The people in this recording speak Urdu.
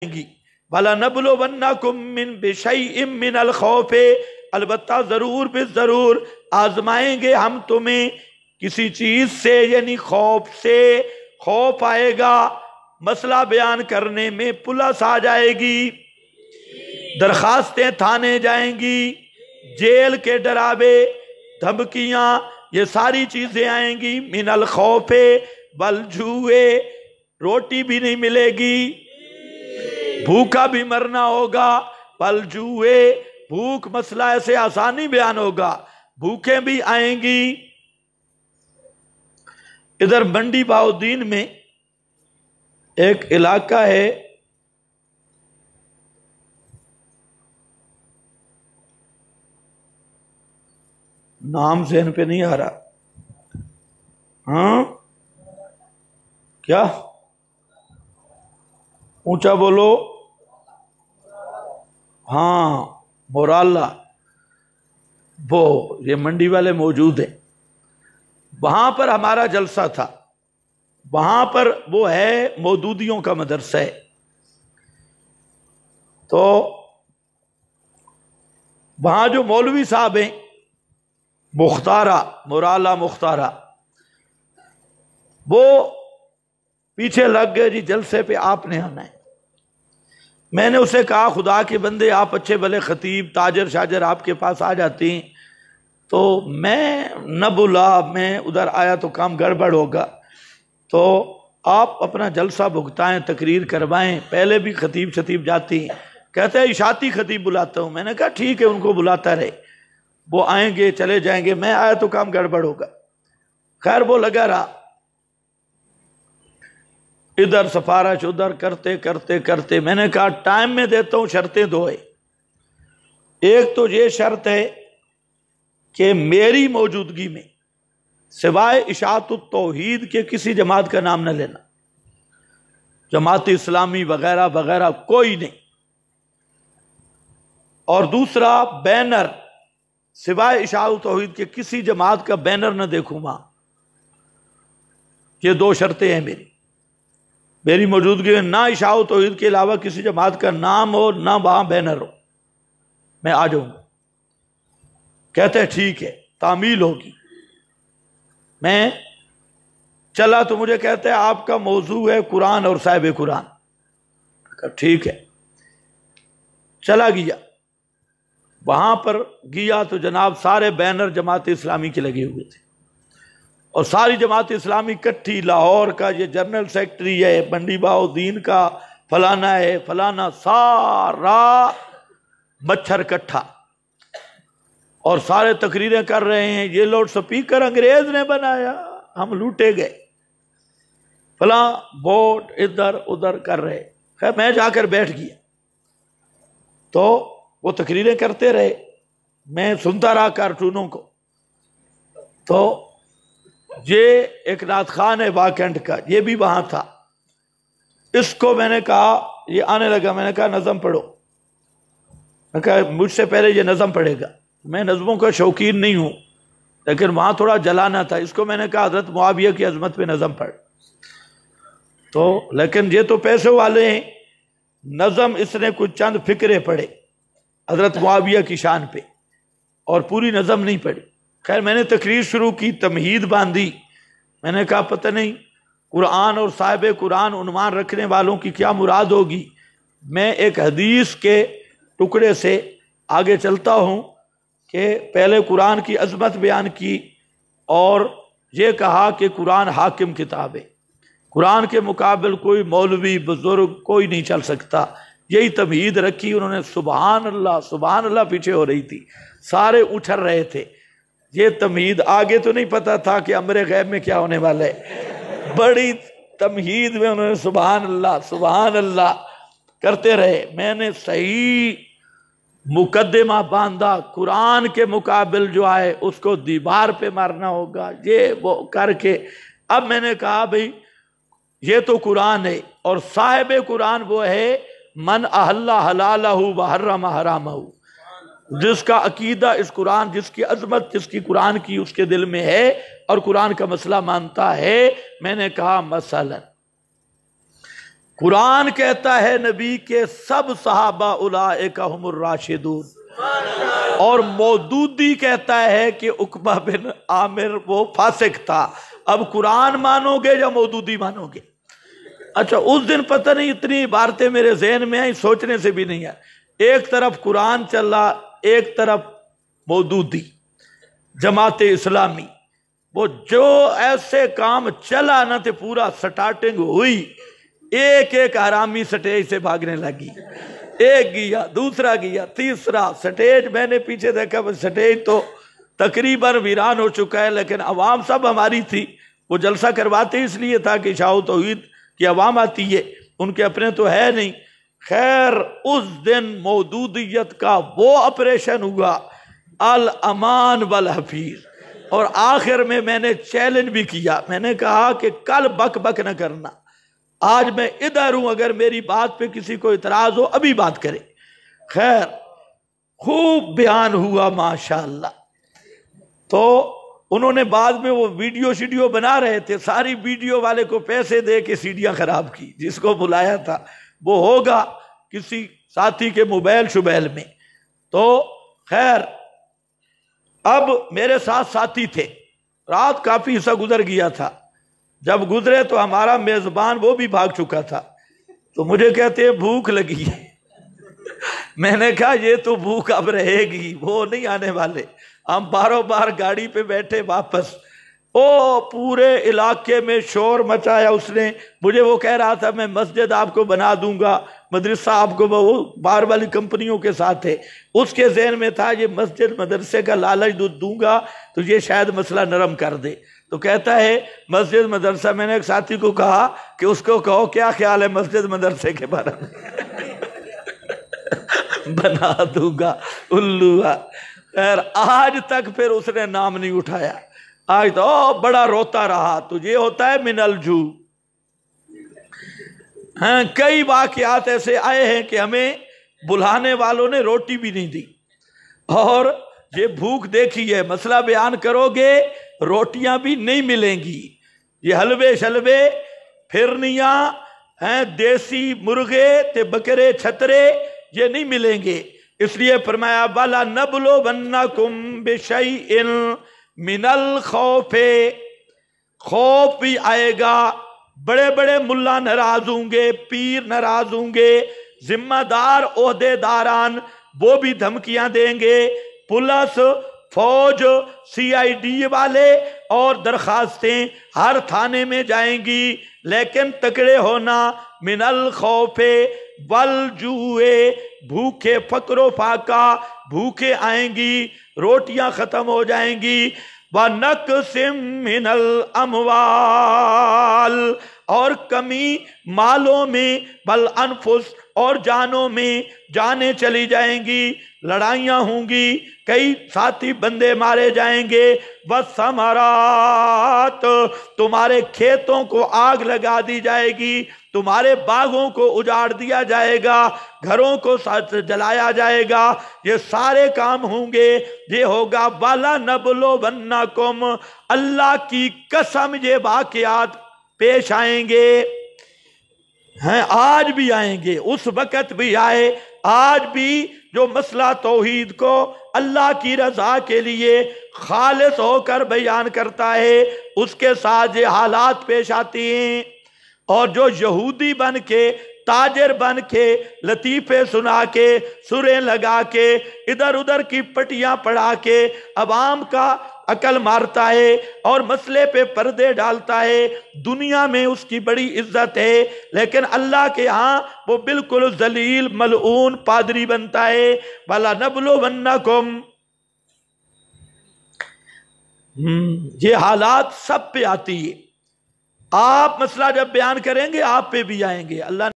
گی وَلَنَبْلُوَنَّكُم مِّن بِشَيْءٍ مِّنَ الْخَوْفِ، البتہ ضرور بالضرور آزمائیں گے ہم تمہیں کسی چیز سے، یعنی خوف سے۔ خوف آئے گا، مسئلہ بیان کرنے میں پلس آ جائے گی، درخواستیں تھانے جائیں گی، جیل کے ڈراوے، دھمکیاں، یہ ساری چیزیں آئیں گی۔ من الخوف والجوع، روٹی بھی نہیں ملے گی، بھوکا بھی مرنا ہوگا۔ والجوع، بھوک مسئلہ ایسے آسانی بیان ہوگا، بھوکیں بھی آئیں گی۔ ادھر منڈی بہاؤالدین میں ایک علاقہ ہے، نام ذہن پہ نہیں آ رہا، ہاں کیا؟ اونچا بولو۔ ہاں مورالا، وہ یہ منڈی والے موجود ہیں، وہاں پر ہمارا جلسہ تھا۔ وہاں پر وہ ہے مودودیوں کا مدرسہ ہے، تو وہاں جو مولوی صاحب ہیں مختارہ، مورالا مختارہ، وہ پیچھے لگ گئے، جی جلسے پہ آپ نے آنا ہے۔ میں نے اسے کہا خدا کے بندے آپ اچھے بھلے خطیب تاجر شاجر آپ کے پاس آ جاتے ہیں، تو میں نہ بولا، میں ادھر آیا تو کام گڑبڑ ہوگا، تو آپ اپنا جلسہ بھگتائیں، تقریر کروائیں۔ پہلے بھی خطیب شطیب جاتی ہیں، کہتے ہیں اشاعتی خطیب بلاتا ہوں۔ میں نے کہا ٹھیک ہے، ان کو بلاتا رہے، وہ آئیں گے چلے جائیں گے، میں آیا تو کام گڑبڑ ہوگا۔ خیر وہ لگا رہا، ادھر سفارش ادھر کرتے کرتے کرتے میں نے کہا ٹائم میں دیتا ہوں، شرطیں دو ہے۔ ایک تو یہ شرط ہے کہ میری موجودگی میں سوائے اشاعت التوحید کے کسی جماعت کا نام نہ لینا، جماعت اسلامی وغیرہ وغیرہ کوئی نہیں۔ اور دوسرا بینر، سوائے اشاعت التوحید کے کسی جماعت کا بینر نہ دیکھوں وہاں۔ یہ دو شرطیں ہیں میری موجودگی میں، نہ اشاعت التوحید کے علاوہ کسی جماعت کا نام ہو، نہ وہاں بینر ہو، میں آ جاؤں گا۔ کہتے ہیں ٹھیک ہے، تعمیل ہوگی۔ میں چلا تو مجھے کہتے ہیں آپ کا موضوع ہے قرآن اور صاحب قرآن۔ کہا ٹھیک ہے، چلا گیا۔ وہاں پر گیا تو جناب سارے بینر جماعت اسلامی کے لگے ہوئے تھے، اور ساری جماعت اسلامی کٹھی، لاہور کا یہ جنرل سیکٹری ہے، منڈی بہاؤالدین کا فلانا ہے فلانا، سارا مچھر کٹھا، اور سارے تقریریں کر رہے ہیں۔ یہ لاؤڈ سپیکر انگریز نے بنایا، ہم لوٹے گئے، فلاں ووٹ ادھر ادھر کر رہے۔ خیر میں جا کر بیٹھ گیا، تو وہ تقریریں کرتے رہے، میں سنتا رہا کارٹونوں کو۔ تو یہ ایک نعت خان ہے واکنڈ کا، یہ بھی وہاں تھا۔ اس کو میں نے کہا، یہ آنے لگا، میں نے کہا نظم پڑھو۔ میں کہا مجھ سے پہلے یہ نظم پڑھے گا، میں نظموں کا شوقین نہیں ہوں، لیکن وہاں تھوڑا جلانا تھا۔ اس کو میں نے کہا حضرت معاویہ کی عظمت پہ نظم پڑھ، تو لیکن یہ تو پیسے والے ہیں، نظم اس نے کچھ چند فقرے پڑھے حضرت معاویہ کی شان پہ، اور پوری نظم نہیں پڑھی۔ خیر میں نے تقریر شروع کی، تمہید باندھی۔ میں نے کہا پتہ نہیں قرآن اور صاحب قرآن عنوان رکھنے والوں کی کیا مراد ہوگی۔ میں ایک حدیث کے ٹکڑے سے آگے چلتا ہوں کہ پہلے قرآن کی عظمت بیان کی، اور یہ کہا کہ قرآن حاکم کتاب ہے، قرآن کے مقابل کوئی مولوی بزرگ کوئی نہیں چل سکتا۔ یہی تمہید رکھی انہوں نے۔ سبحان اللہ پیچھے ہو رہی تھی، سارے اچھل رہے تھے۔ یہ تمہید، آگے تو نہیں پتا تھا کہ امر غیب میں کیا ہونے والا ہے، بڑی تمہید میں انہوں نے سبحان اللہ کرتے رہے۔ میں نے صحیح مقدمہ باندھا، قرآن کے مقابل جو آئے اس کو دیوار پہ مارنا ہوگا، یہ وہ کر کے۔ اب میں نے کہا بھئی یہ تو قرآن ہے، اور صاحب قرآن وہ ہے من احل حلالہ وحرم حرامہ، جس کا عقیدہ اس قرآن، جس کی عظمت جس کی قرآن کی اس کے دل میں ہے، اور قرآن کا مسئلہ مانتا ہے۔ میں نے کہا مثلا قرآن کہتا ہے نبی کے سب صحابہ اولئک هم الراشدون، اور مودودی کہتا ہے کہ عقبہ بن عامر وہ فاسق تھا۔ اب قرآن مانو گے یا مودودی مانو گے؟ اچھا اس دن پتہ نہیں اتنی عبارتیں میرے ذہن میں آئیں، سوچنے سے بھی نہیں آئی۔ ایک طرف قرآن چلا، ایک طرف مودودی جماعت اسلامی، وہ جو ایسے کام چلا نہ تھے، پورا سٹارٹنگ ہوئی، ایک ایک حرامی سٹیج سے بھاگنے لگی، ایک گیا، دوسرا گیا، تیسرا سٹیج، میں نے پیچھے دیکھا سٹیج تو تقریباً ویران ہو چکا ہے، لیکن عوام سب ہماری تھی۔ وہ جلسہ کرواتے اس لیے تھا کہ اشاعت توحید کی عوام آتی ہے، ان کے اپنے تو ہے نہیں۔ خیر اس دن مودودیت کا وہ آپریشن ہوا، الامان والحفیظ، اور آخر میں نے چیلنج بھی کیا، میں نے کہا کہ کل بک بک نہ کرنا، آج میں ادھر ہوں، اگر میری بات پہ کسی کو اعتراض ہو ابھی بات کرے۔ خیر خوب بیان ہوا ماشاءاللہ۔ تو انہوں نے بعد میں وہ ویڈیو بنا رہے تھے، ساری ویڈیو والے کو پیسے دے کے سیڈیاں خراب کی، جس کو بلایا تھا وہ ہوگا کسی ساتھی کے موبائل شبیل میں۔ تو خیر اب میرے ساتھ ساتھی تھے، رات کافی حصہ گزر گیا تھا، جب گزرے تو ہمارا میزبان وہ بھی بھاگ چکا تھا، تو مجھے کہتے ہیں بھوک لگی ہے۔ میں نے کہا یہ تو بھوک اب رہے گی، وہ نہیں آنے والے۔ ہم باروں بار گاڑی پہ بیٹھے واپس، او پورے علاقے میں شور مچایا اس نے۔ مجھے وہ کہہ رہا تھا میں مسجد آپ کو بنا دوں گا، مدرسہ آپ کو، وہ باہر والی کمپنیوں کے ساتھ ہے، اس کے ذہن میں تھا یہ مسجد مدرسے کا لالچ دوں گا تو یہ شاید مسئلہ نرم کر دے۔ تو کہتا ہے مسجد مدرسہ، میں نے ایک ساتھی کو کہا کہ اس کو کہو کیا خیال ہے مسجد مدرسے کے بارے میں؟ بنا دوں گا الو۔ خیر آج تک پھر اس نے نام نہیں اٹھایا، آج تو بڑا روتا رہا۔ تو یہ ہوتا ہے من الجو۔ ہاں کئی واقعات ایسے آئے ہیں کہ ہمیں بلانے والوں نے روٹی بھی نہیں دی، اور یہ بھوک دیکھی ہے، مسئلہ بیان کرو گے روٹیاں بھی نہیں ملیں گی، یہ حلوے شلوے پھرنیاں ہیں، دیسی مرغے تے بکرے چھترے یہ نہیں ملیں گے۔ اس لیے فرمایا بالا نبلونکم بشیء من الخوف، خوف بھی آئے گا، بڑے بڑے ملا ناراض ہوں گے، پیر ناراض ہوں گے، ذمہ دار عہدے داران وہ بھی دھمکیاں دیں گے، پولیس فوج سی آئی ڈی والے اور درخواستیں ہر تھانے میں جائیں گی، لیکن تکڑے ہونا، من الخوف والجوع، بھوکے فقر و فاقہ، بھوکے آئیں گی، روٹیاں ختم ہو جائیں گی، وَنَقْسِم مِّنَ الْأَمْوَالِ، اور کمی مالوں میں، وَالْأَنفُسِ، اور جانوں میں، جانیں چلی جائیں گی، لڑائیاں ہوں گی، کئی ساتھی بندے مارے جائیں گے، وَالثَّمَرَاتِ، تمہارے کھیتوں کو آگ لگا دی جائے گی، تمہارے باغوں کو اجاڑ دیا جائے گا، گھروں کو جلایا جائے گا، یہ سارے کام ہوں گے، یہ ہوگا بالا نبلونکم، اللہ کی قسم یہ واقعات پیش آئیں گے، ہیں آج بھی آئیں گے، اس وقت بھی آئے، آج بھی جو مسئلہ توحید کو اللہ کی رضا کے لیے خالص ہو کر بیان کرتا ہے، اس کے ساتھ یہ حالات پیش آتی ہیں۔ اور جو یہودی بن کے، تاجر بن کے، لطیفے سنا کے، سریں لگا کے، ادھر ادھر کی پٹیاں پڑھا کے عوام کا عقل مارتا ہے اور مسئلے پہ پردے ڈالتا ہے، دنیا میں اس کی بڑی عزت ہے، لیکن اللہ کے ہاں وہ بالکل ذلیل ملعون پادری بنتا ہے۔ وَلَنَبْلُوَنَّكُمْ، یہ حالات سب پہ آتی ہے، آپ مسئلہ جب بیان کریں گے آپ پہ بھی آئیں گے۔ اللہ